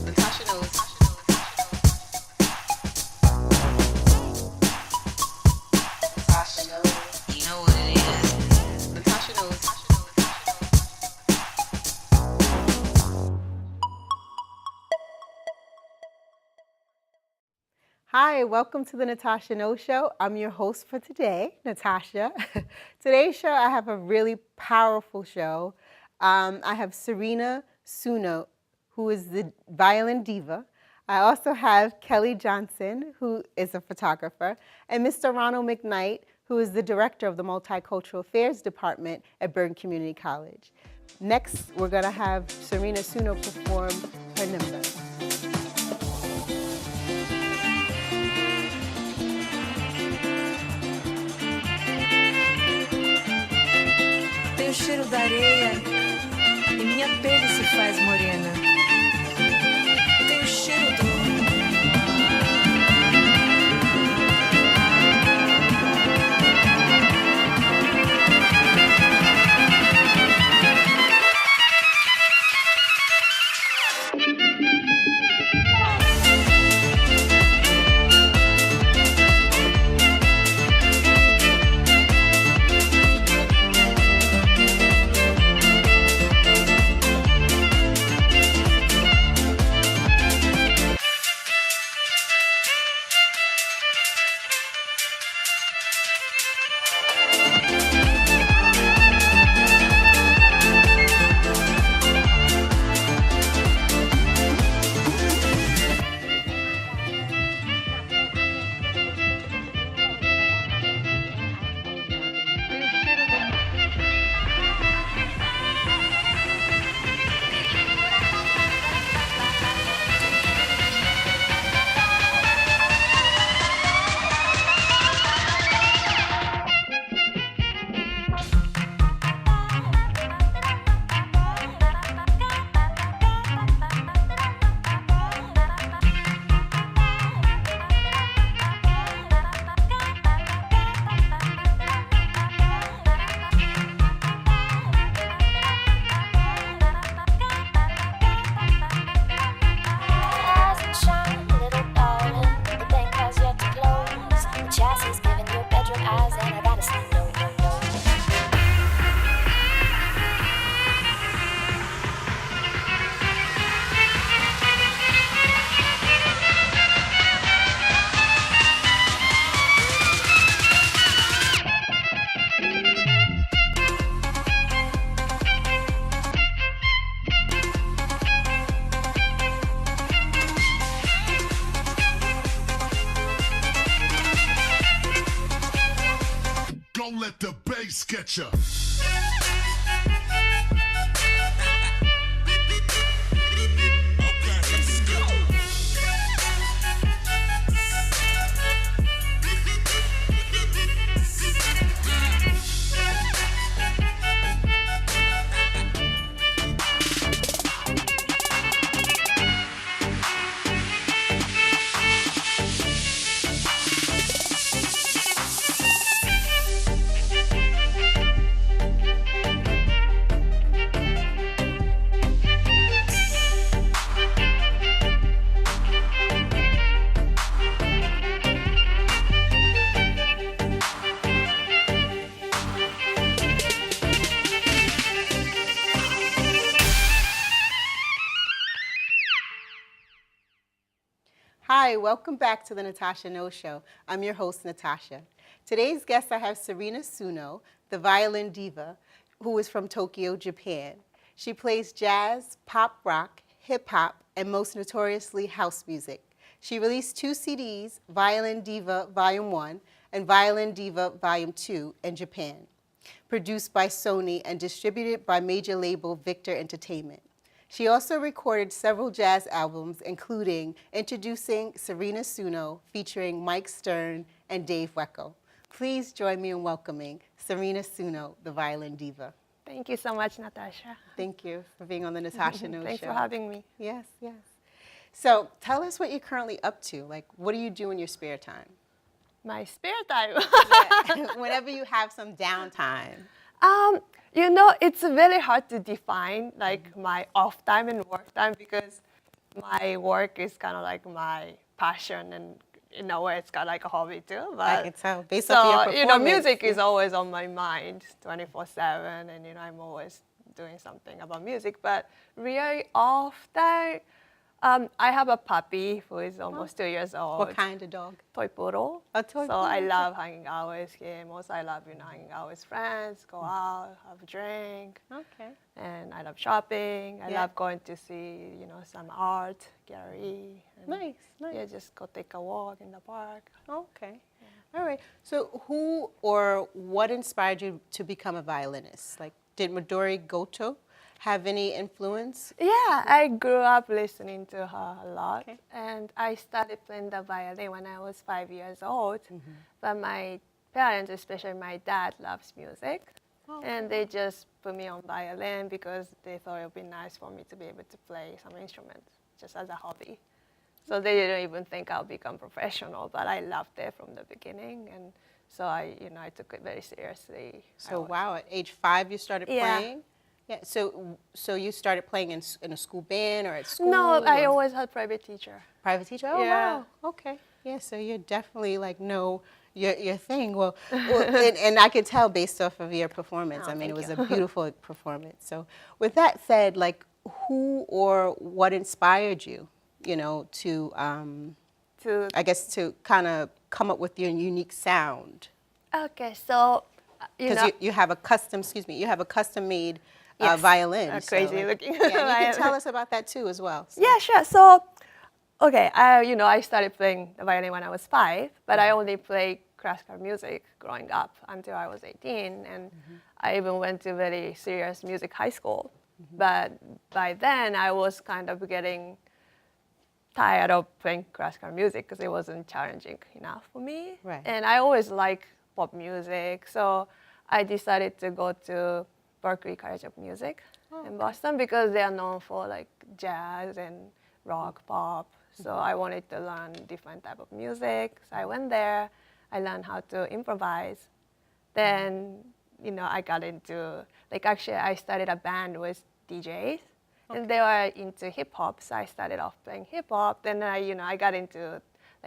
Natasha knows. Natasha knows. You know what it is. Natasha knows. Hi, welcome to the Natasha No Show. I'm your host for today, Natasha. Today's show, I have a really powerful show. I have Serena Suno, who is the violin diva. I also have Kelly Johnson, who is a photographer, and Mr. Ronald McKnight, who is the director of the Multicultural Affairs Department at Bergen Community College. Next, we're going to have Serena Suno perform her number. Tem o cheiro da areia e minha pele se faz morena. Tem o cheiro do... Don't let the bass get ya. Hi, welcome back to the Natasha No Show. I'm your host, Natasha. Today's guest, I have Serena Suno, the violin diva, who is from Tokyo, Japan. She plays jazz, pop rock, hip hop, and most notoriously house music. She released 2 CDs, Violin Diva Volume 1 and Violin Diva Volume 2 in Japan, produced by Sony and distributed by major label Victor Entertainment. She also recorded several jazz albums, including Introducing Serena Suno, featuring Mike Stern and Dave Weckl. Please join me in welcoming Serena Suno, the violin diva. Thank you so much, Natasha. Thank you for being on the Natasha No Show. Thanks for having me. Yes, yes. So tell us what you're currently up to. Like, what do you do in your spare time? My spare time. Yeah, whenever you have some downtime. You know, it's very hard to define like my off time and work time because my work is kind of like my passion, and in a way, it's kind of like a hobby too. But I can tell based off your so performance. music is always on my mind 24/7, and I'm always doing something about music. But really often, I have a puppy who is almost 2 years old. What kind of dog? Toy poodle. A toy So I poodle. love hanging out with him. Also, I love hanging out with friends, go out, have a drink, Okay. and I love shopping. I Yeah. love going to see some art gallery. And Nice, nice. Yeah, just go take a walk in the park. Okay. All right. So who or what inspired you to become a violinist? Like, did Midori Goto have any influence? Yeah, I grew up listening to her a lot, Okay. and I started playing the violin when I was 5 years old. Mm-hmm. But my parents, especially my dad, loves music, Oh, and they just put me on violin because they thought it would be nice for me to be able to play some instruments just as a hobby. So they didn't even think I'll become professional, but I loved it from the beginning, and so I took it very seriously. So wow, at age 5 you started Yeah. playing? Yeah. So you started playing in a school band or at school? No, I or always had private teacher. private teacher. Oh Yeah. wow. Okay. Yeah. So you definitely like know your thing. Well, and I could tell based off of your performance. Oh, I mean, it was thank a beautiful performance. So with that said, like who or what inspired you? To To I guess to kind of come up with your unique sound. Okay, so Because you have a custom, you have a custom made Yes, violin. a so, crazy like, looking Yeah, and you can violin. tell us about that too as well. So. yeah, sure. So, okay, I started playing the violin when I was 5, but I only played classical music growing up until I was 18, and I even went to very serious music high school. But by then, I was kind of getting tired of playing classical music because it wasn't challenging enough for me. Right. And I always liked pop music, so I decided to go to Berklee College of Music in Boston because they are known for like jazz and rock, pop. So I wanted to learn different type of music. So I went there. I learned how to improvise. Then, I got into actually I started a band with DJs. And they were into hip hop, so I started off playing hip hop. Then I got into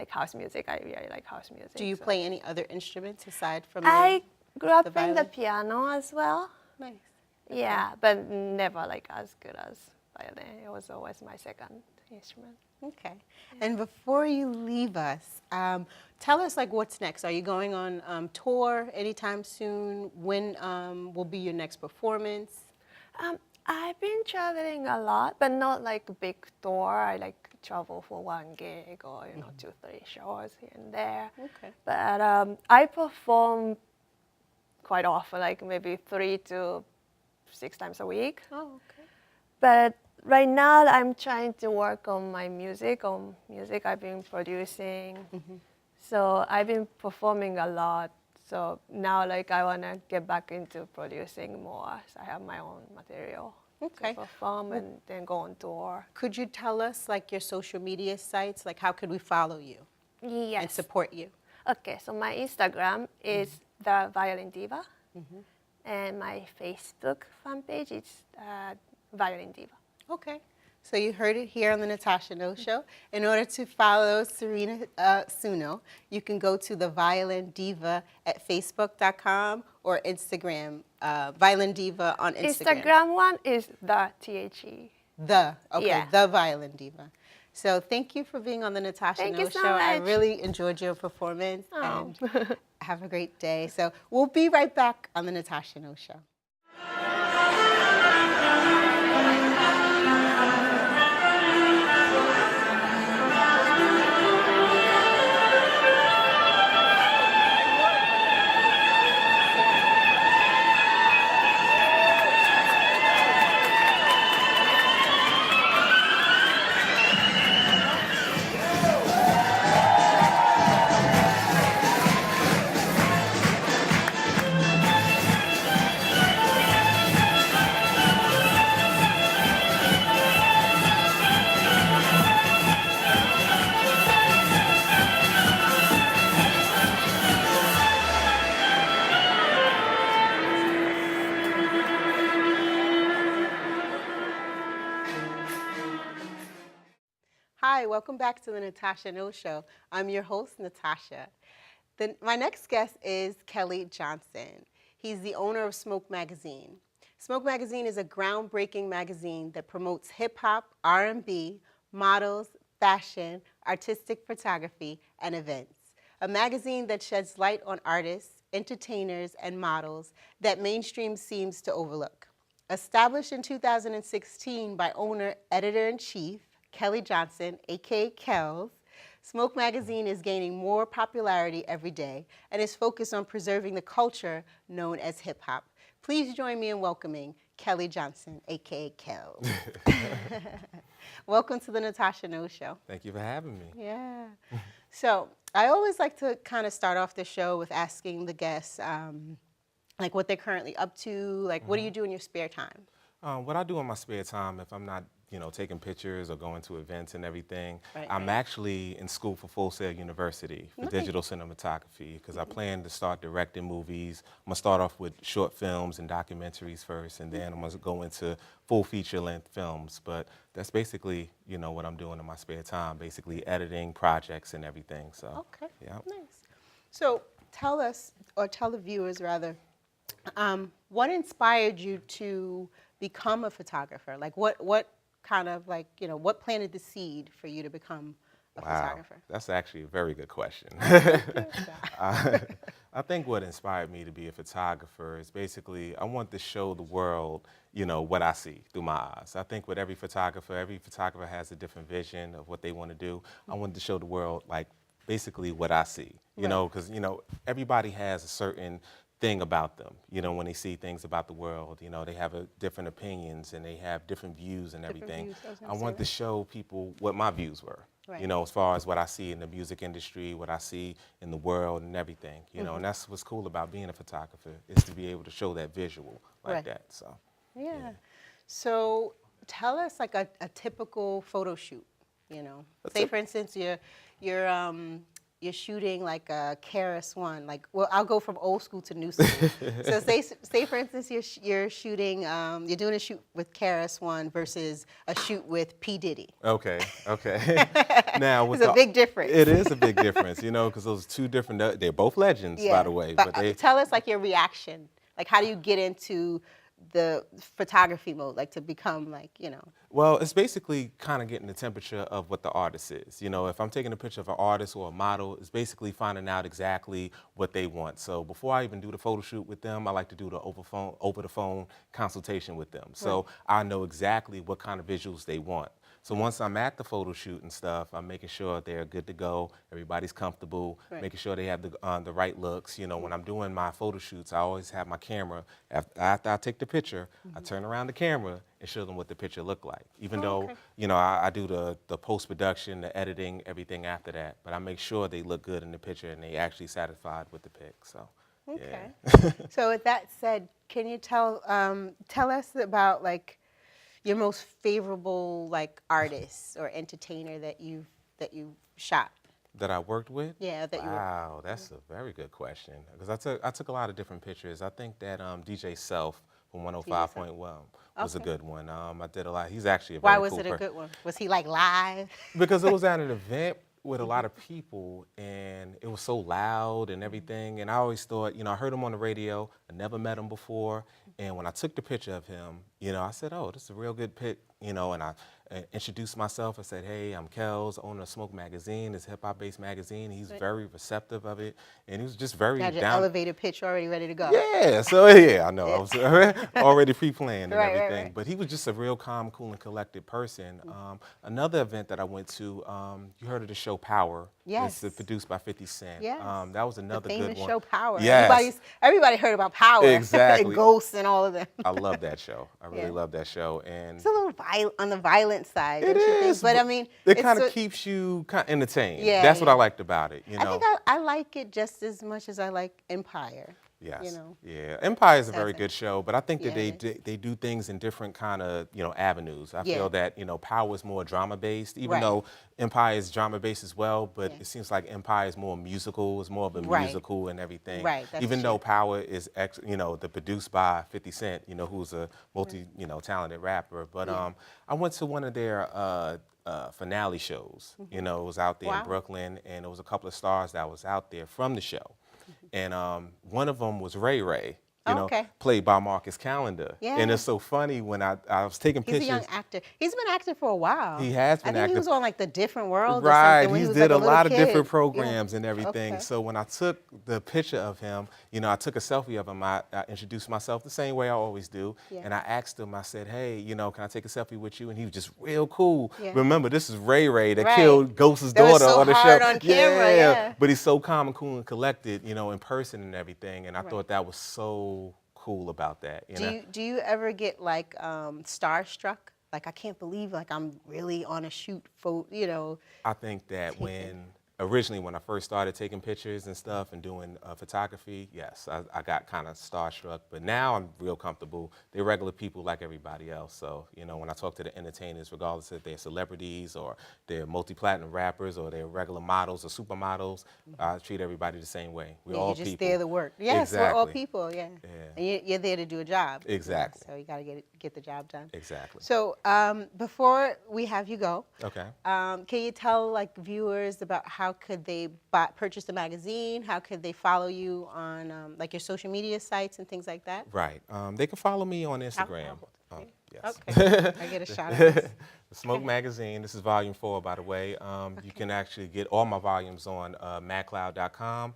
house music. I really like house music. Do you so. play any other instruments aside from I grew up the playing the violin? piano as well. Nice. Yeah, but never as good as violin. It was always my second instrument. Okay. And before you leave us, tell us what's next. Are you going on tour anytime soon? When will be your next performance? I've been traveling a lot, but not a big tour. I travel for one gig or 2-3 shows here and there. Okay. But I perform quite often, maybe 3 to 6 times a week. Oh, okay. But right now I'm trying to work on my music, I've been producing. So I've been performing a lot. So now I want to get back into producing more. So I have my own material Okay. to perform and then go on tour. Could you tell us your social media sites? How could we follow you and Yes. support you? Okay, so my Instagram is The Violin Diva. And my Facebook fan page is Violin Diva. Okay. So you heard it here on the Natacha No Show. In order to follow Serena Suno, you can go to the Violin Diva at Facebook.com or Instagram, Violin Diva on Instagram. Instagram one is The THE. Okay, Yeah. the Violin Diva. So thank you for being on the Natacha Thank No you so Show. I much. really enjoyed your performance Oh. and have a great day. So we'll be right back on the Natacha No Show. Hi, welcome back to the Natasha No Show. I'm your host, Natacha. My next guest is Kelly Johnson. He's the owner of Smoke Magazine. Smoke Magazine is a groundbreaking magazine that promotes hip-hop, R&B, models, fashion, artistic photography, and events. A magazine that sheds light on artists, entertainers, and models that mainstream seems to overlook. Established in 2016 by owner, editor-in-chief, Kelly Johnson, aka Kells, Smoke Magazine is gaining more popularity every day and is focused on preserving the culture known as hip hop. Please join me in welcoming Kelly Johnson, aka Kells. Welcome to the Natasha No Show. Thank you for having me. Yeah. So I always like to kind of start off the show with asking the guests, like what they're currently up to, like what do you do in your spare time? What I do in my spare time, if I'm not, taking pictures or going to events and everything, Right, I'm right. actually in school for Full Sail University for Nice. digital cinematography because I plan to start directing movies. I'm gonna start off with short films and documentaries first, and then I'm gonna go into full feature-length films. But that's basically, what I'm doing in my spare time, basically editing projects and everything. So, Okay, yeah. nice. So tell us, or tell the viewers rather, what inspired you to become a photographer? Like what kind of like, what planted the seed for you to become a photographer? That's actually a very good question. So, I think what inspired me to be a photographer is basically I want to show the world, what I see through my eyes. I think with every photographer has a different vision of what they want to do. I want to show the world like basically what I see, because everybody has a certain thing about them, when they see things about the world, they have different opinions and they have different views and everything. views, I was gonna I say want to that. show people what my views were, Right. as far as what I see in the music industry, what I see in the world and everything, and that's what's cool about being a photographer is to be able to show that visual like Right. that. So, Yeah. So tell us like a typical photo shoot, Say for instance you're shooting like a Keras one, like, well, I'll go from old school to new school. So say for instance you're shooting, you're doing a shoot with Keras one versus a shoot with P. Diddy. okay. Now, with It's a big difference. It is a big difference, because those two different, they're both legends, by the way. But they, tell us like your reaction. Like how do you get into the photography mode, like to become like, Well, it's basically kind of getting the temperature of what the artist is. If I'm taking a picture of an artist or a model, it's basically finding out exactly what they want. So before I even do the photo shoot with them, I like to do the over the phone consultation with them. So I know exactly what kind of visuals they want. So once I'm at the photo shoot and stuff, I'm making sure they're good to go, everybody's comfortable, Right. making sure they have the right looks. When I'm doing my photo shoots, I always have my camera. After I take the picture, I turn around the camera and show them what the picture looked like. Even though, okay. I do the post-production, the editing, everything after that. But I make sure they look good in the picture and they actually satisfied with the pic. So, Okay. yeah. So with that said, can you tell us about like your most favorable like artist or entertainer that you shot? That I worked with? Yeah, that you were. Wow, that's a very good question. Because I took a lot of different pictures. I think that DJ Self from 105.1 was a Okay. good one. I did a lot. He's actually a very Why cool was it a person. good one? Was he like live? Because it was at an event with a lot of people and it was so loud and everything. And I always thought, I heard him on the radio. I never met him before. And when I took the picture of him, I said, oh, this is a real good pic, and I introduced myself. I said, hey, I'm Kells, owner of Smoke Magazine. It's a hip-hop-based magazine. He's very receptive of it. And he was just very Had your down. elevator pitch already ready to go. Yeah, so yeah, I know. I was already pre-planned and Right, right, everything. right. But he was just a real calm, cool, and collected person. Another event that I went to, you heard of the show Power. Yes. It's produced by 50 Cent. Yes. That was another The good famous one. show Power. Yes. Everybody heard about Power. Exactly. And Ghosts and all of them. I love that show. I really Yeah. love that show. And It's a little on the violent side, it don't you think? is, But I mean, it it's kind a- of keeps you kind of entertained. Yeah, That's what yeah. I liked about it. I think I like it just as much as I like Empire. Yes. Yeah. Empire is a very That's it. good show, but I think that Yeah, they do things in different kind of avenues. I Yeah. feel that Power is more drama based, even Right. though Empire is drama based as well. But Yeah. it seems like Empire is more musical. It's more of a Right. musical and everything. Right, that's even true. though Power is the produced by 50 Cent, who's a multi talented rapper. But Yeah. I went to one of their finale shows. You know, it was out there Wow. in Brooklyn, and there was a couple of stars that was out there from the show. And one of them was Ray Ray, you know, Okay. played by Marcus Calendar. Yeah. And it's so funny when I was taking He's pictures. a young actor. He's been acting for a while. He has been I think acting. he was on like The Different World or Right, something when he he was did like a little lot of kid. different Yeah. programs and everything. Okay. So when I took the picture of him, you know, I took a selfie of him. I introduced myself the same way I always do, Yeah. and I asked him. I said, "Hey, you know, can I take a selfie with you?" And he was just real cool. Yeah. Remember, this is Ray Ray that Right. killed Ghost's That was daughter so on the hard show. on camera, yeah. But he's so calm and cool and collected, you know, in person and everything. And I Right. thought that was so cool about that. You know? Do you ever get like starstruck? Like, I can't believe like I'm really on a shoot for, you know. I think that originally when I first started taking pictures and stuff and doing photography, yes, I got kind of starstruck. But now I'm real comfortable. They're regular people like everybody else. So, you know, when I talk to the entertainers, regardless if they're celebrities or they're multi-platinum rappers or they're regular models or supermodels, I treat everybody the same way. We're all You're just people. there to work. Yes, we're all Exactly. people, yeah. Yeah. And you're there to do a job. you know, Exactly. So you got to get the job done. Exactly. So before we have you go, Okay. can you tell like viewers about how could they purchase the magazine? How could they follow you on like your social media sites and things like that? Right. They can follow me on Instagram. Yes. Okay, I get a shot at this. The Smoke Magazine. This is volume 4, by the way. You can actually get all my volumes on madcloud.com.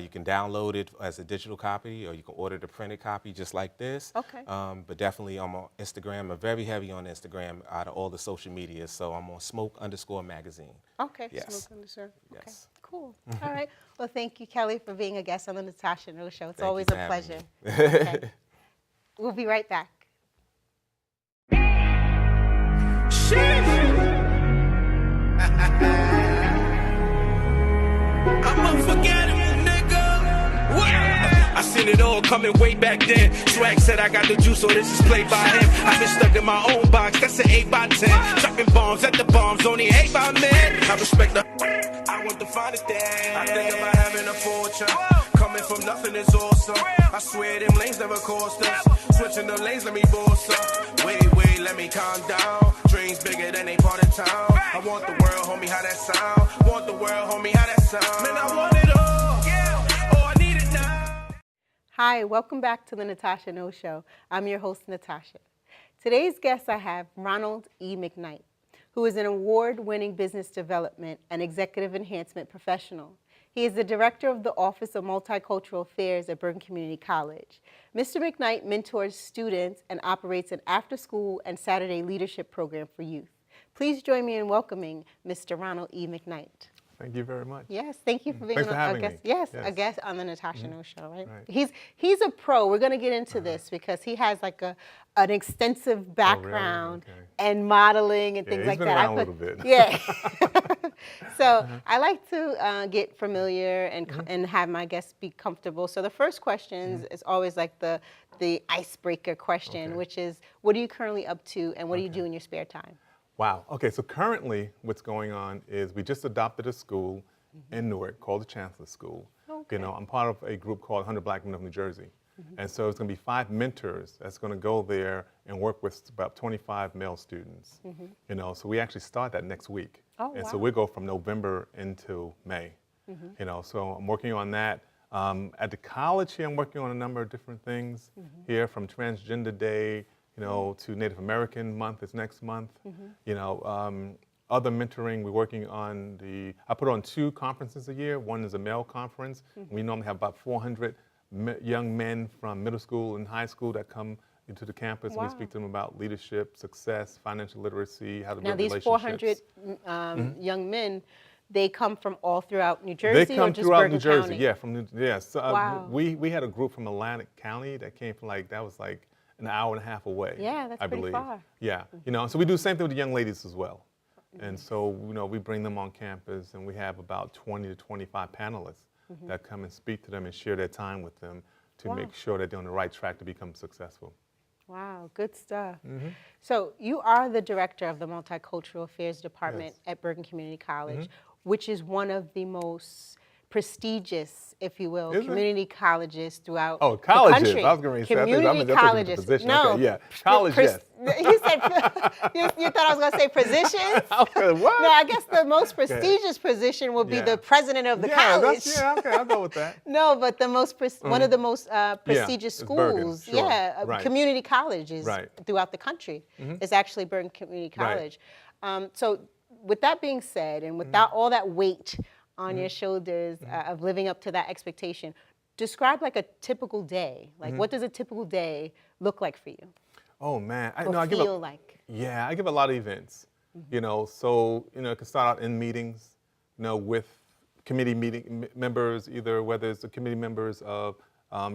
You can download it as a digital copy, or you can order the printed copy just like this. Okay. But definitely I'm on Instagram. I'm very heavy on Instagram out of all the social media. So I'm on Smoke_Magazine. Okay, Yes. Smoke Underscore. Okay, Yes. cool. All right. Well, thank you, Kelly, for being a guest on the Natasha No Show. It's Thank you always for a having pleasure. me. Okay. We'll be right back. I'm unforgettable, nigga. What? I seen it all coming way back then. Swag said I got the juice, so this is played by him. I've been stuck in my own box, that's an 8 by 10. Dropping bombs at the bombs, only 8 by man. I respect the. I want the finest thing. I think about having a fortune. Coming from nothing is awesome. I swear them lanes never cost us. Switching the lanes, let me boss up. Wait, let me calm down. Dreams bigger than they part of town. I want the world, homie, how that sound. Want the world, homie, how that sound. Man, I want it all. Yeah, oh, I need it now. Hi, welcome back to the Natasha No Show. I'm your host, Natasha. Today's guest I have Ronald E. McKnight, who is an award-winning business development and executive enhancement professional. He is the director of the Office of Multicultural Affairs at Bergen Community College. Mr. McKnight mentors students and operates an after-school and Saturday leadership program for youth. Please join me in welcoming Mr. Ronald E. McKnight. Thank you very much. Yes, thank you for being Thanks for a having guest. me. Yes, a Yes. guest on the Natasha No Show, right? Right. He's a pro. We're going to get into this because he has like an extensive background Okay. and modeling and things he's like been that. around a little bit. Yeah. So I like to get familiar and have my guests be comfortable. So the first question is always like the icebreaker question, Okay. which is, what are you currently up to and what do you do in your spare time? Wow. Okay, so currently what's going on is we just adopted a school in Newark called the Chancellor School. Okay. You know, I'm part of a group called 100 Black Men of New Jersey. And so it's going to be 5 mentors that's going to go there and work with about 25 male students. You know, so we actually start that next week. Oh, and wow. so we go from November into May. You know, so I'm working on that. At the college here, I'm working on a number of different things here, from Transgender Day, you know, to Native American Month is next month. You know, other mentoring, we're working on I put on 2 conferences a year. One is a male conference. We normally have about 400 young men from middle school and high school that come into the campus. And Wow. we speak to them about leadership, success, financial literacy, how to Now build these relationships. 400 young men, they come from all throughout New Jersey They come or just throughout Bergen New Jersey, County? yeah, from So, Wow. we had a group from Atlantic County that came from that was like an hour and a half away. Yeah, that's I pretty believe. far. Yeah, you know, so we do the same thing with the young ladies as well. And so, you know, we bring them on campus and we have about 20 to 25 panelists that come and speak to them and share their time with them to Wow. make sure that they're on the right track to become successful. Wow, good stuff. So you are the director of the Multicultural Affairs Department Yes. at Bergen Community College, which is one of the most prestigious, if you will, Is it? community colleges throughout Oh, the colleges. country. I was going to say, I think Community that's colleges. a position. No. Okay, yeah. College, yes. You said, you thought I was going to say positions? What? No, I guess the most prestigious position would be Yeah. the president of the Yeah, college. yeah, okay, I'll go with that. No, but the most one of the most prestigious it's Bergen, schools, sure, right. community colleges Right. throughout the country is actually Bergen Community College. So, with that being said, and without all that weight on your shoulders of living up to that expectation, describe like a typical day. Like, what does a typical day look like for you? Oh man, I Or feel like? Yeah, I give a lot of events. You know, so it can start out in meetings, with committee members, either whether it's the committee members of.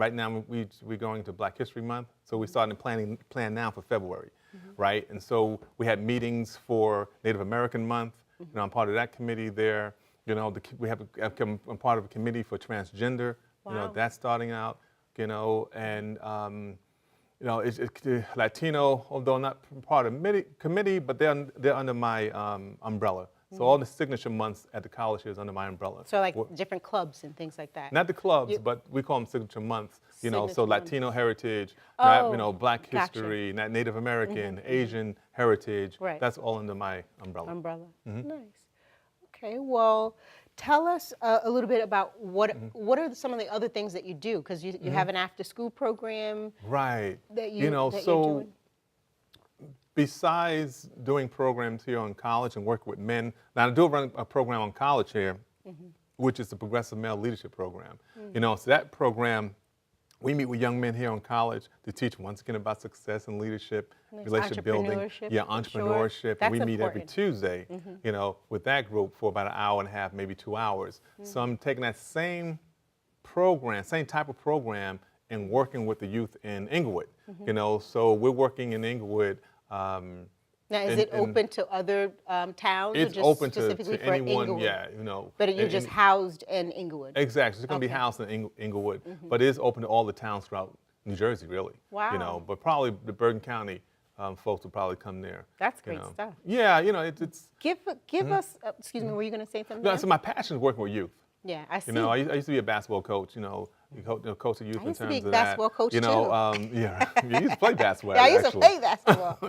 Right now, we're going to Black History Month, so we're starting to plan now for February, right? And so we had meetings for Native American Month. I'm part of that committee there. I'm part of a committee for transgender. Wow. That's starting out. And it's Latino, although not part of the committee, but they're under my umbrella. So all the signature months at the college is under my umbrella. So like different clubs and things like that. Not the clubs, but we call them signature months. So Signature Latino heritage, Black gotcha. history, Native American, Asian heritage. Right. That's all under my umbrella. Nice. Okay, well, tell us a little bit about what are some of the other things that you do? Because you have an after-school program. Right. That you're so doing. besides doing programs here on college and working with men, now I do run a program on college here, which is the Progressive Male Leadership Program. So that program, we meet with young men here on college to teach once again about success and leadership, relationship building, entrepreneurship. That's We meet every important. Tuesday, with that group for about an hour and a half, maybe 2 hours. So I'm taking that same type of program, and working with the youth in Inglewood. So we're working in Inglewood. Now, is it open to other towns, or It's just open specifically to for anyone, Inglewood? But you're just housed in Inglewood. Exactly. It's going to be Okay. housed in Inglewood, but it is open to all the towns throughout New Jersey, really. Wow. But probably the Bergen County folks will probably come there. That's great stuff. Yeah, it's. Give us. Excuse me. Were you going to say something? No, else? so my passion is working with youth. Yeah, I see. I used to be a basketball coach. Coach the youth I in used to terms be a of basketball that. coach, you used to play basketball. Yeah, I used actually. to play basketball.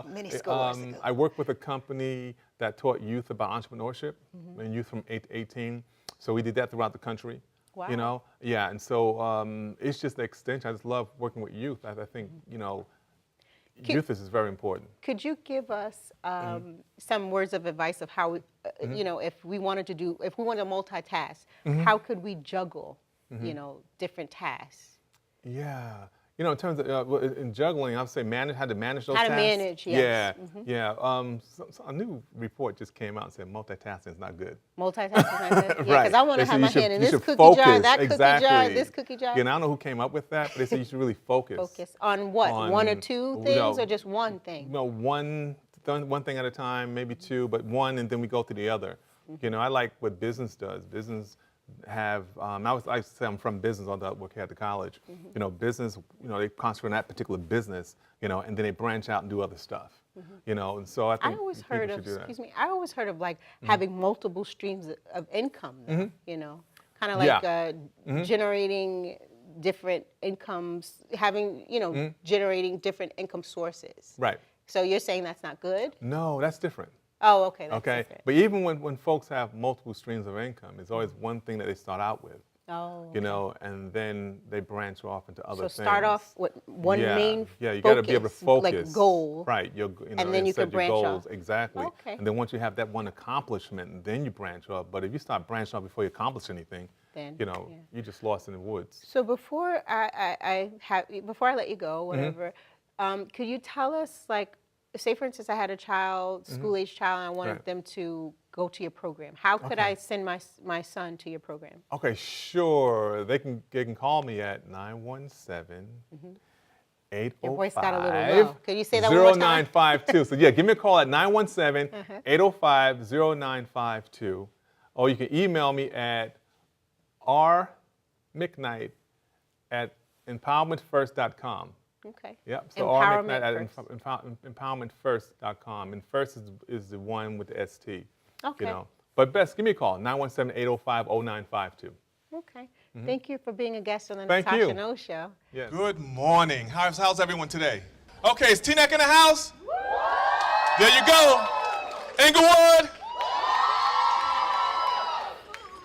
Many scores ago. I worked with a company that taught youth about entrepreneurship and youth from 8 to 18. So we did that throughout the country. Wow. Yeah, and so it's just the extension. I just love working with youth. I think youth is very important. Could you give us some words of advice of how, if we wanted to multitask, how could we juggle, different tasks? Yeah. In terms of in juggling, I would say how to manage those How to tasks. manage, yes. Yeah. So a new report just came out and said multitasking is not good. Multitasking is not good? Yeah, Right. because I want They to said have you my should- hand in you this should cookie focus. jar, that cookie jar, Exactly. this cookie jar. Yeah, and I don't know who came up with that, but they said you should really focus. Focus on what? One or two things, or just one thing? No, one thing at a time, maybe two, but one, and then we go to the other. I like what business does. Business have, I say I'm from business, although I work here at the college. Business, they concentrate on that particular business, and then they branch out and do other stuff. And so I think I always people heard should of, do that. I always heard of like having multiple streams of income, though, kind of like generating different incomes, having, generating different income sources. Right. So you're saying that's not good? No, that's different. Oh, okay. That's Okay. different. But even when folks have multiple streams of income, it's always one thing that they start out with. Oh. And then they branch off into other things. So start off with one main you got to be able to focus. like goal. Right. And then you can set your branch goals. off. Exactly. Okay. And then once you have that one accomplishment, then you branch off. But if you start branching off before you accomplish anything, Then, you're just lost in the woods. So before before I let you go, whatever, could you tell us, like, say for instance I had a child, school-age child, and I wanted Right. them to go to your program. How could I send my son to your program? Okay, sure. They can call me at 917 805 Your voice got a little low. Could you say that one more time? 0952. So yeah, give me a call at 917 805 0952. Or you can email me at rmcknight@empowermentfirst.com. Okay. Yep. So Empowerment rmcknight@empowermentfirst.com. And first is the one with the ST. Okay. But best, give me a call, 917-805-0952. Okay. Thank you for being a guest on the Thank Natasha you. No Show. Yes. Good morning. How's everyone today? Okay, is T-Neck in the house? There you go. Inglewood.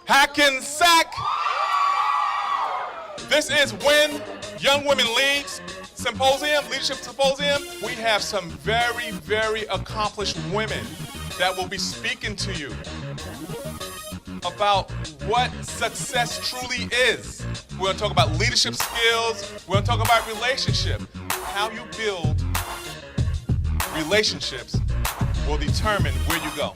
Hackensack. This is When Young Women Leads Symposium, Leadership Symposium. We have some very, very accomplished women that will be speaking to you about what success truly is. We're going to talk about leadership skills. We're going to talk about relationship. How you build relationships will determine where you go.